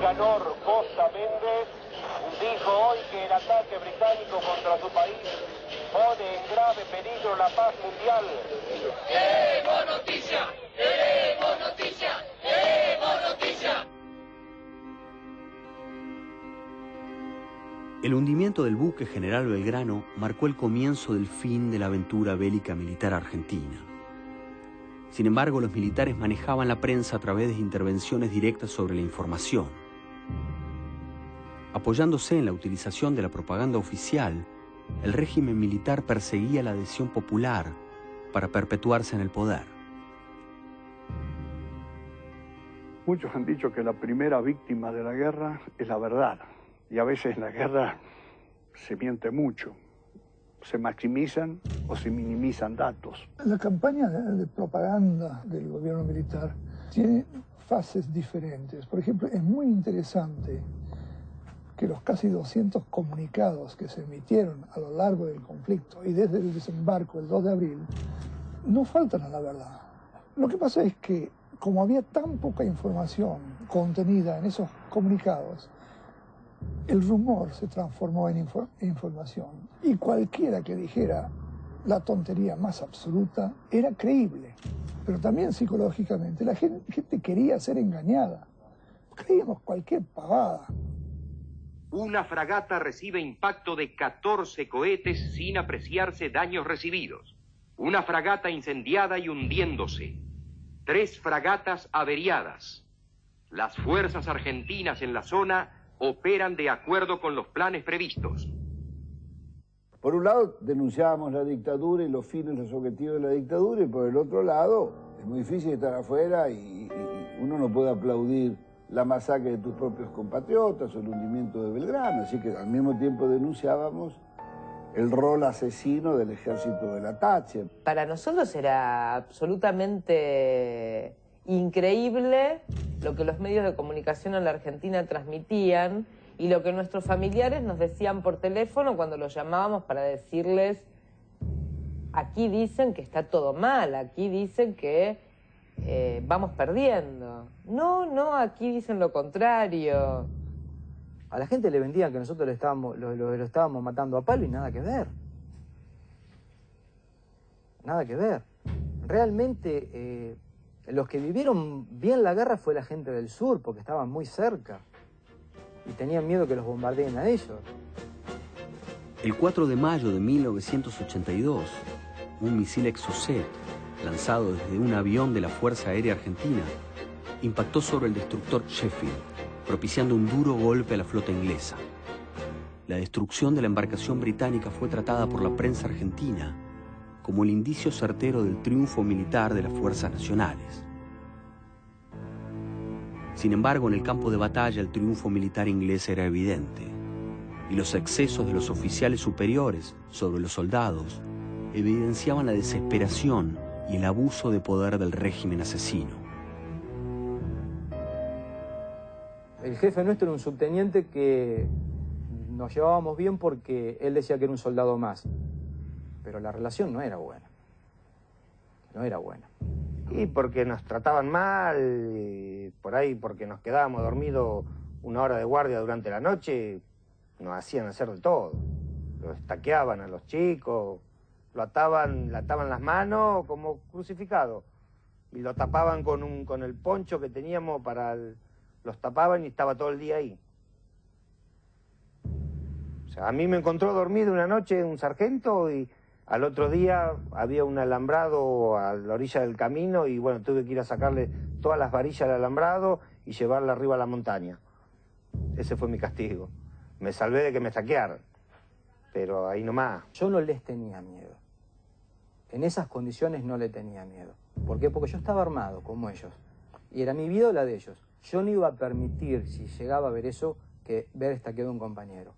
Nicanor Costa Méndez dijo hoy que el ataque británico contra su país pone en grave peligro la paz mundial. ¡Queremos noticia! ¡Queremos noticia! ¡Queremos noticia! El hundimiento del buque General Belgrano marcó el comienzo del fin de la aventura bélica militar argentina. Sin embargo, los militares manejaban la prensa a través de intervenciones directas sobre la información. Apoyándose en la utilización de la propaganda oficial, el régimen militar perseguía la adhesión popular para perpetuarse en el poder. Muchos han dicho que la primera víctima de la guerra es la verdad. Y a veces en la guerra se miente mucho. Se maximizan o se minimizan datos. La campaña de propaganda del gobierno militar tiene fases diferentes. Por ejemplo, es muy interesante que los casi 200 comunicados que se emitieron a lo largo del conflicto y desde el desembarco el 2 de abril no faltan a la verdad. Lo que pasa es que, como había tan poca información contenida en esos comunicados, el rumor se transformó en información. Y cualquiera que dijera la tontería más absoluta era creíble. Pero también psicológicamente la gente quería ser engañada. Creíamos cualquier pavada. Una fragata recibe impacto de 14 cohetes sin apreciarse daños recibidos. Una fragata incendiada y hundiéndose. 3 fragatas averiadas. Las fuerzas argentinas en la zona operan de acuerdo con los planes previstos. Por un lado, denunciábamos la dictadura y los fines, los objetivos de la dictadura, y por el otro lado, es muy difícil estar afuera y uno no puede aplaudir la masacre de tus propios compatriotas o el hundimiento de Belgrano. Así que al mismo tiempo denunciábamos el rol asesino del ejército de la Thatcher. Para nosotros era absolutamente increíble lo que los medios de comunicación en la Argentina transmitían y lo que nuestros familiares nos decían por teléfono cuando los llamábamos para decirles: aquí dicen que está todo mal, aquí dicen que vamos perdiendo. No, aquí dicen lo contrario. A la gente le vendían que nosotros lo estábamos matando a palo y nada que ver. Nada que ver. Realmente los que vivieron bien la guerra fue la gente del sur, porque estaban muy cerca y tenían miedo que los bombardeen a ellos. El 4 de mayo de 1982, un misil Exocet, lanzado desde un avión de la Fuerza Aérea Argentina, impactó sobre el destructor Sheffield, propiciando un duro golpe a la flota inglesa. La destrucción de la embarcación británica fue tratada por la prensa argentina como el indicio certero del triunfo militar de las fuerzas nacionales. Sin embargo, en el campo de batalla el triunfo militar inglés era evidente, y los excesos de los oficiales superiores sobre los soldados evidenciaban la desesperación y el abuso de poder del régimen asesino. El jefe nuestro era un subteniente que nos llevábamos bien porque él decía que era un soldado más. Pero la relación no era buena. No era buena. Y porque nos trataban mal, y por ahí porque nos quedábamos dormidos una hora de guardia durante la noche, nos hacían hacer de todo. Lo estaqueaban a los chicos, le ataban las manos como crucificado. Y lo tapaban con el poncho que teníamos los tapaban y estaba todo el día ahí. O sea, a mí me encontró dormido una noche un sargento y al otro día había un alambrado a la orilla del camino y bueno, tuve que ir a sacarle todas las varillas al alambrado y llevarla arriba a la montaña. Ese fue mi castigo. Me salvé de que me saquearan, pero ahí nomás. Yo no les tenía miedo. En esas condiciones no le tenía miedo. ¿Por qué? Porque yo estaba armado, como ellos. Y era mi vida o la de ellos. Yo no iba a permitir, si llegaba a ver eso, que ver estaqueado a un compañero.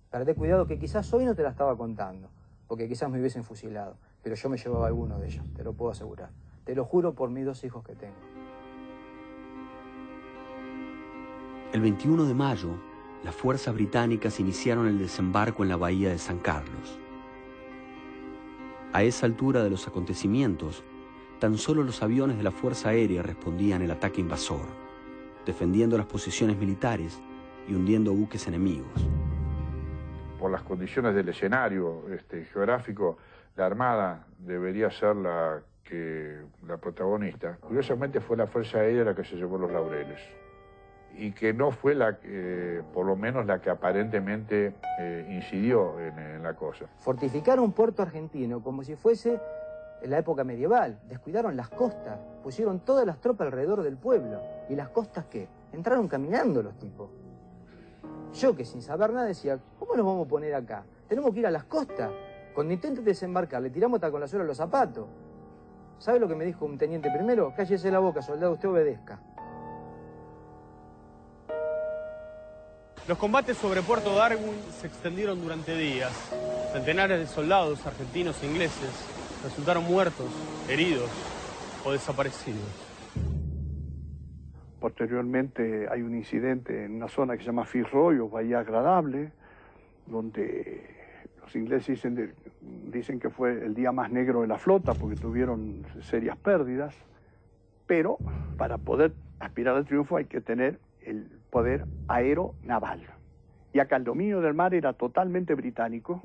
Perdé cuidado que quizás hoy no te la estaba contando, porque quizás me hubiesen fusilado, pero yo me llevaba a alguno de ellos, te lo puedo asegurar. Te lo juro por mis 2 hijos que tengo. El 21 de mayo, las fuerzas británicas iniciaron el desembarco en la bahía de San Carlos. A esa altura de los acontecimientos, tan solo los aviones de la Fuerza Aérea respondían el ataque invasor. defendiendo las posiciones militares y hundiendo buques enemigos. Por las condiciones del escenario geográfico, la Armada debería ser la protagonista. Curiosamente fue la Fuerza Aérea la que se llevó los laureles, y que no fue por lo menos la que aparentemente incidió en la cosa. Fortificaron un puerto argentino como si fuese en la época medieval. Descuidaron las costas, pusieron todas las tropas alrededor del pueblo. ¿Y las costas qué? Entraron caminando los tipos. Yo, que sin saber nada, decía, ¿cómo nos vamos a poner acá? Tenemos que ir a las costas. Cuando intenten desembarcar, le tiramos hasta con la suela de los zapatos. ¿Sabe lo que me dijo un teniente primero? Cállese la boca, soldado, usted obedezca. Los combates sobre Puerto Darwin se extendieron durante días. Centenares de soldados argentinos e ingleses resultaron muertos, heridos o desaparecidos. Posteriormente hay un incidente en una zona que se llama Fitzroy o Bahía Agradable, donde los ingleses dicen que fue el día más negro de la flota porque tuvieron serias pérdidas, pero para poder aspirar al triunfo hay que tener el poder aeronaval. Y acá el dominio del mar era totalmente británico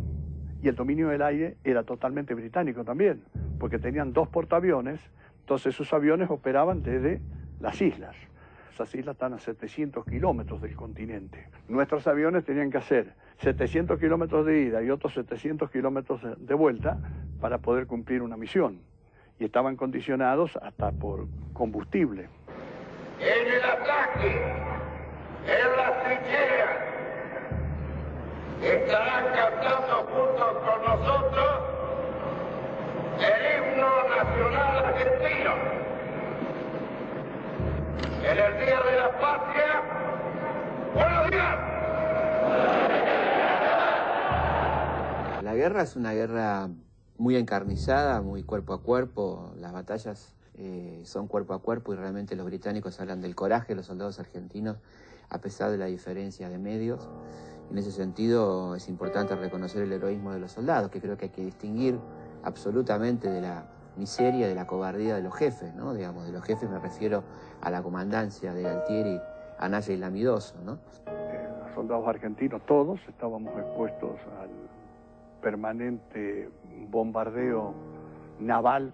y el dominio del aire era totalmente británico también, porque tenían 2 portaaviones, entonces esos aviones operaban desde las islas. Esas islas están a 700 kilómetros del continente. Nuestros aviones tenían que hacer 700 kilómetros de ida y otros 700 kilómetros de vuelta para poder cumplir una misión. Y estaban condicionados hasta por combustible. En el ataque, en las trincheras, estarán cantando juntos con nosotros el himno nacional argentino. En el Día de la Patria, ¡buenos días! La guerra es una guerra muy encarnizada, muy cuerpo a cuerpo. Las batallas son cuerpo a cuerpo y realmente los británicos hablan del coraje de los soldados argentinos a pesar de la diferencia de medios. En ese sentido es importante reconocer el heroísmo de los soldados, que creo que hay que distinguir absolutamente de la miseria, de la cobardía de los jefes, ¿no? Digamos, de los jefes me refiero a la comandancia de Galtieri, Anaya y Lamidoso, ¿no? Los soldados argentinos, todos, estábamos expuestos al permanente bombardeo naval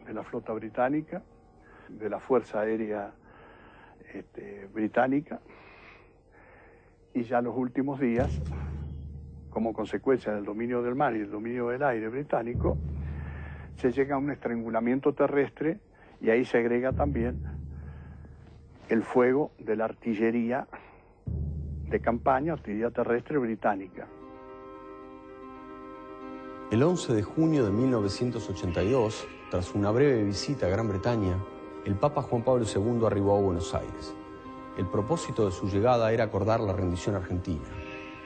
de la flota británica, de la Fuerza Aérea británica, y ya en los últimos días, como consecuencia del dominio del mar y el dominio del aire británico, se llega a un estrangulamiento terrestre y ahí se agrega también el fuego de la artillería de campaña, artillería terrestre británica. El 11 de junio de 1982, tras una breve visita a Gran Bretaña, el Papa Juan Pablo II arribó a Buenos Aires. El propósito de su llegada era acordar la rendición argentina.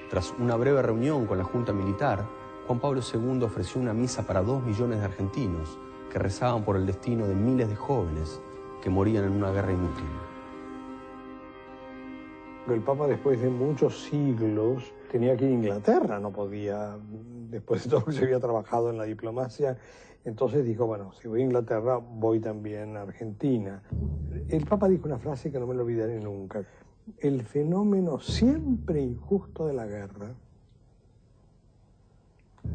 Tras una breve reunión con la Junta Militar, Juan Pablo II ofreció una misa para 2 millones de argentinos que rezaban por el destino de miles de jóvenes que morían en una guerra inútil. El Papa, después de muchos siglos, tenía que ir a Inglaterra, no podía, después de todo lo que se había trabajado en la diplomacia, entonces dijo, bueno, si voy a Inglaterra, voy también a Argentina. El Papa dijo una frase que no me lo olvidaré nunca. El fenómeno siempre injusto de la guerra.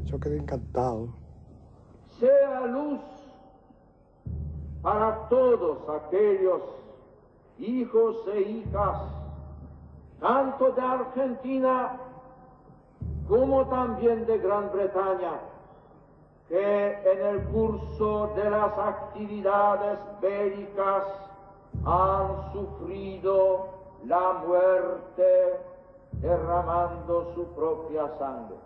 Yo quedé encantado. Sea luz para todos aquellos hijos e hijas, tanto de Argentina como también de Gran Bretaña, que en el curso de las actividades bélicas han sufrido la muerte derramando su propia sangre.